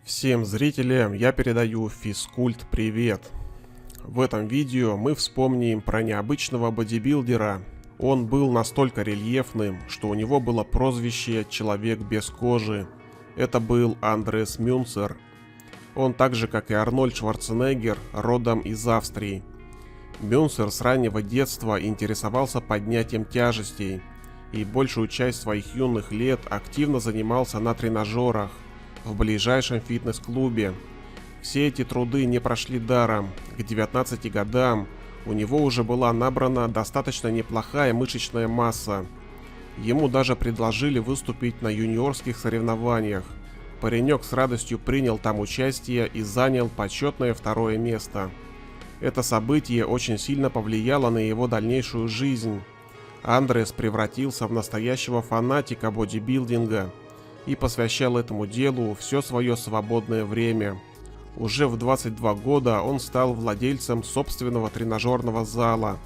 Всем зрителям я передаю физкульт привет. В этом видео мы вспомним про необычного бодибилдера. Он был настолько рельефным, что у него было прозвище «Человек без кожи». Это был Андрес Мюнцер. Он так же, как и Арнольд Шварценеггер, родом из Австрии. Мюнцер с раннего детства интересовался поднятием тяжестей и большую часть своих юных лет активно занимался на тренажерах в ближайшем фитнес-клубе. Все эти труды не прошли даром. К 19 годам у него уже была набрана достаточно неплохая мышечная масса. Ему даже предложили выступить на юниорских соревнованиях. Паренек с радостью принял там участие и занял почетное второе место. Это событие очень сильно повлияло на его дальнейшую жизнь. Андрес превратился в настоящего фанатика бодибилдинга и посвящал этому делу все свое свободное время. Уже в 22 года он стал владельцем собственного тренажерного зала,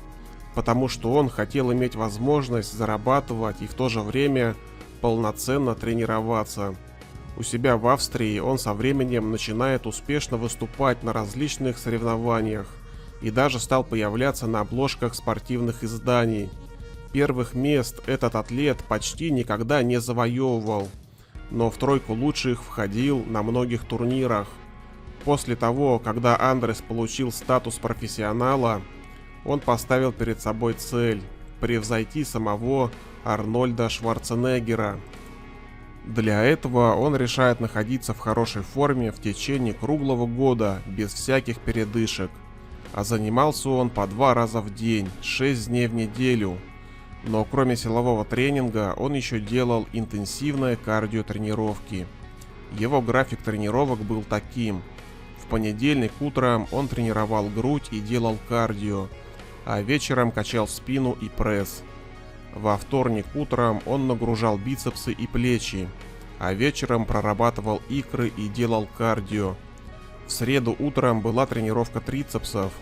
потому что он хотел иметь возможность зарабатывать и в то же время полноценно тренироваться. У себя в Австрии он со временем начинает успешно выступать на различных соревнованиях и даже стал появляться на обложках спортивных изданий. Первых мест этот атлет почти никогда не завоевывал, но в тройку лучших входил на многих турнирах. После того, когда Андрес получил статус профессионала, он поставил перед собой цель превзойти самого Арнольда Шварценеггера. Для этого он решает находиться в хорошей форме в течение круглого года, без всяких передышек. А занимался он по 2 раза в день, 6 дней в неделю. Но кроме силового тренинга, он еще делал интенсивные кардиотренировки. Его график тренировок был таким: в понедельник утром он тренировал грудь и делал кардио, а вечером качал спину и пресс. Во вторник утром он нагружал бицепсы и плечи, а вечером прорабатывал икры и делал кардио. В среду утром была тренировка трицепсов,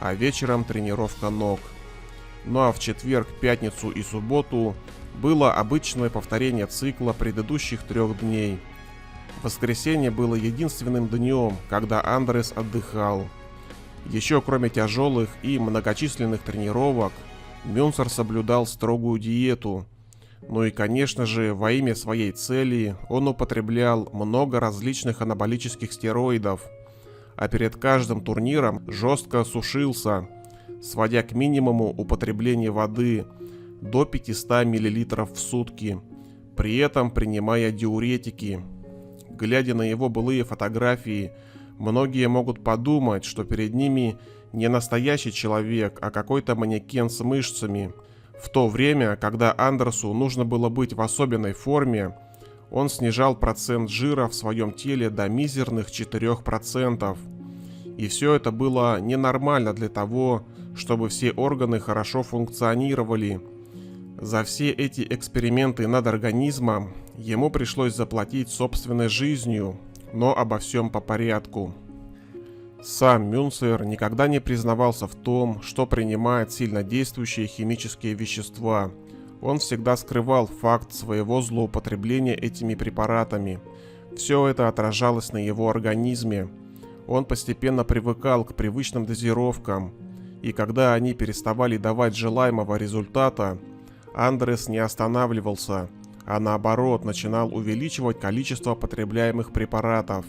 а вечером тренировка ног. Ну а в четверг, пятницу и субботу было обычное повторение цикла предыдущих 3 дней. Воскресенье было единственным днем, когда Андрес отдыхал. Еще кроме тяжелых и многочисленных тренировок, Мюнцер соблюдал строгую диету. Ну и конечно же, во имя своей цели он употреблял много различных анаболических стероидов, а перед каждым турниром жестко сушился, сводя к минимуму употребление воды до 500 мл в сутки, при этом принимая диуретики. Глядя на его былые фотографии, многие могут подумать, что перед ними не настоящий человек, а какой-то манекен с мышцами. В то время, когда Андресу нужно было быть в особенной форме, он снижал процент жира в своем теле до мизерных 4%. И все это было ненормально для того, чтобы все органы хорошо функционировали. За все эти эксперименты над организмом ему пришлось заплатить собственной жизнью, но обо всем по порядку. Сам Мюнцер никогда не признавался в том, что принимает сильнодействующие химические вещества. Он всегда скрывал факт своего злоупотребления этими препаратами. Все это отражалось на его организме. Он постепенно привыкал к привычным дозировкам, и когда они переставали давать желаемого результата, Андрес не останавливался, а наоборот начинал увеличивать количество потребляемых препаратов.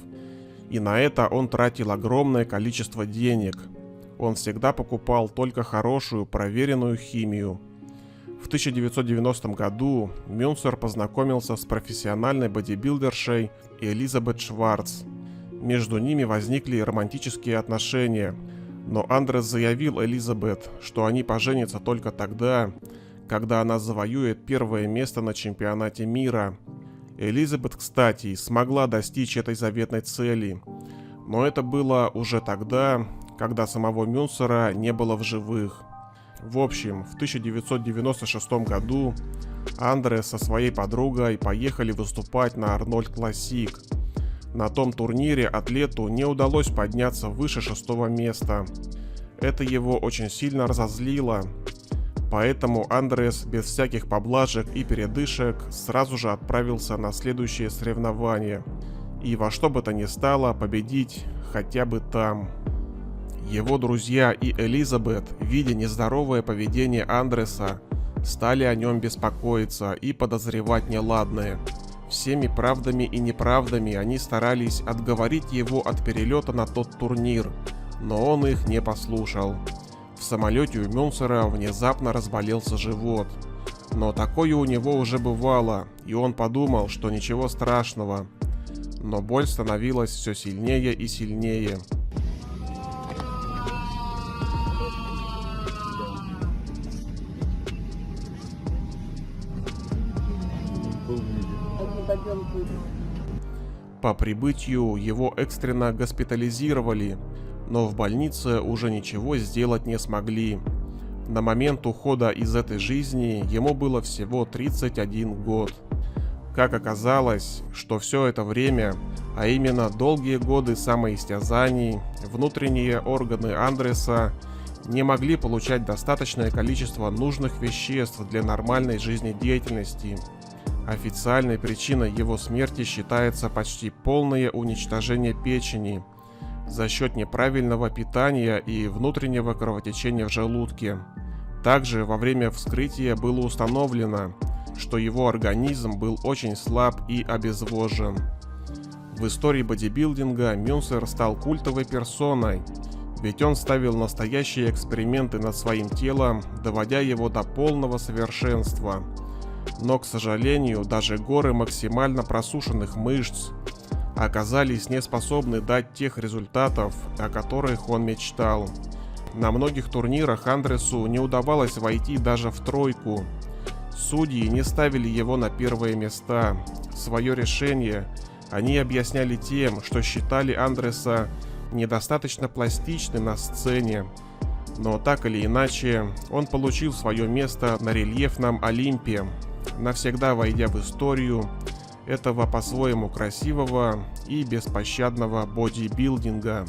И на это он тратил огромное количество денег. Он всегда покупал только хорошую, проверенную химию. В 1990 году Мюнцер познакомился с профессиональной бодибилдершей Элизабет Шварц. Между ними возникли романтические отношения, но Андрес заявил Элизабет, что они поженятся только тогда, когда она завоюет первое место на чемпионате мира. Элизабет, кстати, смогла достичь этой заветной цели, но это было уже тогда, когда самого Мюнцера не было в живых. В общем, в 1996 году Андрес со своей подругой поехали выступать на Арнольд Классик. На том турнире атлету не удалось подняться выше 6-го места. Это его очень сильно разозлило. Поэтому Андрес без всяких поблажек и передышек сразу же отправился на следующее соревнование и во что бы то ни стало победить хотя бы там. Его друзья и Элизабет, видя нездоровое поведение Андреса, стали о нем беспокоиться и подозревать неладное. Всеми правдами и неправдами они старались отговорить его от перелета на тот турнир, но он их не послушал. В самолете у Мюнцера внезапно разболелся живот. Но такое у него уже бывало, и он подумал, что ничего страшного. Но боль становилась все сильнее и сильнее. По прибытию его экстренно госпитализировали, но в больнице уже ничего сделать не смогли. На момент ухода из этой жизни ему было всего 31 год. Как оказалось, что все это время, а именно долгие годы самоистязаний, внутренние органы Андреса не могли получать достаточное количество нужных веществ для нормальной жизнедеятельности. Официальной причиной его смерти считается почти полное уничтожение печени за счет неправильного питания и внутреннего кровотечения в желудке. Также во время вскрытия было установлено, что его организм был очень слаб и обезвожен. В истории бодибилдинга Мюнцер стал культовой персоной, ведь он ставил настоящие эксперименты над своим телом, доводя его до полного совершенства. Но, к сожалению, даже горы максимально просушенных мышц оказались не способны дать тех результатов, о которых он мечтал. На многих турнирах Андресу не удавалось войти даже в тройку. Судьи не ставили его на первые места. Свое решение они объясняли тем, что считали Андреса недостаточно пластичным на сцене. Но так или иначе, он получил свое место на рельефном Олимпе, навсегда войдя в историю этого по-своему красивого и беспощадного бодибилдинга.